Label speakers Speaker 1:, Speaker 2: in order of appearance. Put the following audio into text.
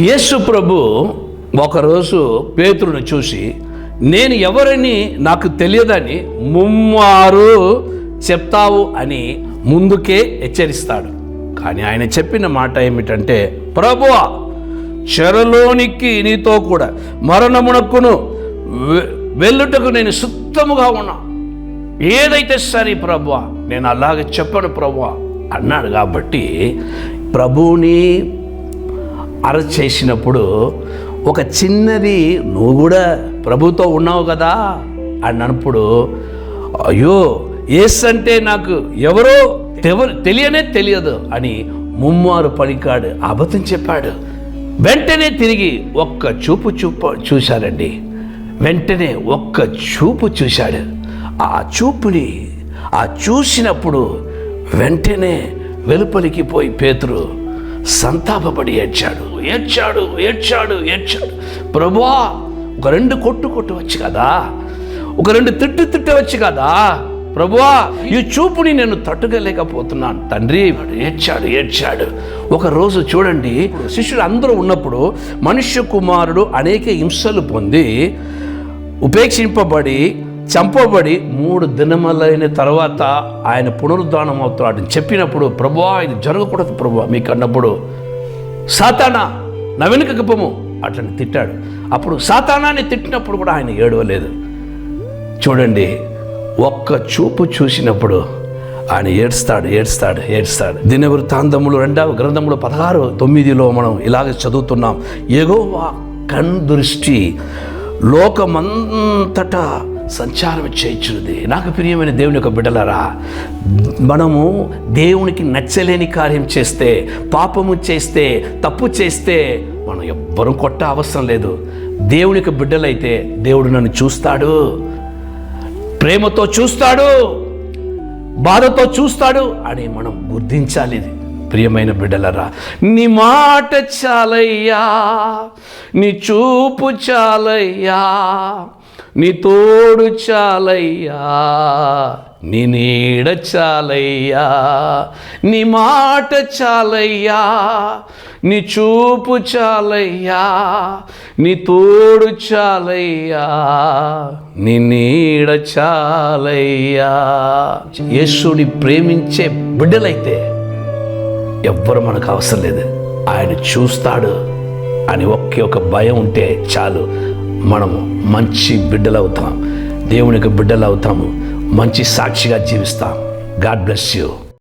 Speaker 1: యేసు ప్రభు ఒకరోజు పేతురుని చూసి, నేను ఎవరని నాకు తెలియదని ముమ్మారు చెప్తావు అని ముందుకే హెచ్చరిస్తాడు. కానీ ఆయన చెప్పిన మాట ఏమిటంటే, ప్రభువా, చెరలోనికి నీతో కూడా మరణమునకును వెళ్ళుటకు నేను సిద్ధముగా ఉన్నా. ఏదైతే సరే ప్రభువా, నేను అలాగే చెప్పను ప్రభువా అన్నాడు. కాబట్టి ప్రభువుని అరెస్ట్ చేసినప్పుడు ఒక చిన్నది, నువ్వు కూడా ప్రభుతో ఉన్నావు కదా అన్నప్పుడు, అయ్యో యేసు అంటే నాకు ఎవరో తెలియనే తెలియదు అని ముమ్మారు పలికాడు, అబద్ధం చెప్పాడు. వెంటనే తిరిగి ఒక్క చూపు చూశాడండి. వెంటనే ఒక్క చూపు చూశాడు. ఆ చూసినప్పుడు వెంటనే వెలుపలికి పోయి పేతురు సంతాపపడి ఏడ్చాడు. ప్రభువా, ఒక 2 కొట్టవచ్చు కదా, ఒక 2 తిట్టవచ్చు కదా ప్రభువా, ఈ చూపుని నేను తట్టుకోలేకపోతున్నాను తండ్రి. ఏడ్చాడు. ఒక రోజు చూడండి, శిష్యులు అందరూ ఉన్నప్పుడు మనుష్య కుమారుడు అనేక హింసలు పొంది ఉపేక్షింపబడి చంపబడి 3 దినములైన తర్వాత ఆయన పునరుద్ధానం అవుతాడు చెప్పినప్పుడు, ప్రభువా ఇది జరగకూడదు ప్రభువా మీకు అన్నప్పుడు, సాతానా నా వెనుకకు పొమ్ము అట్లని తిట్టాడు. అప్పుడు సాతానాన్ని తిట్టినప్పుడు కూడా ఆయన ఏడవలేదు. చూడండి, ఒక్క చూపు చూసినప్పుడు ఆయన ఏడుస్తాడు. దినవృత్తాంతములు 2వ గ్రంథములు 16:9 మనం ఇలాగ చదువుతున్నాం. యెహోవా కన్దృష్టి లోకమంతటా సంచారం చేయించున్నది. నాకు ప్రియమైన దేవుని యొక్క బిడ్డలారా, మనము దేవునికి నచ్చలేని కార్యం చేస్తే, పాపము చేస్తే, తప్పు చేస్తే మనం ఎవ్వరూ కొట్ట అవసరం లేదు. దేవుని యొక్క బిడ్డలైతే దేవుడు నన్ను చూస్తాడు, ప్రేమతో చూస్తాడు, బాధతో చూస్తాడు అని మనం గుర్తించాలి. ప్రియమైన బిడ్డలరా, నీ మాట చాలయ్యా, నీ చూపు చాలయ్యా, నీ తోడు చాలయ్యా, నీ నీడ చాలయ్యా, నీ మాట చాలయ్యా, నీ చూపు చాలయ్యా, నీ తోడు చాలయ్యా, నీ నీడ చాలయ్యా. యేసుని ప్రేమించే బిడ్డలైతే ఎవ్వరు మనకు అవసరం లేదు, ఆయన చూస్తాడు అని ఒకే ఒక భయం ఉంటే చాలు, మనము మంచి బిడ్డలవుతాం, దేవునికి బిడ్డలవుతాము, మంచి సాక్షిగా జీవిస్తాం. God bless you.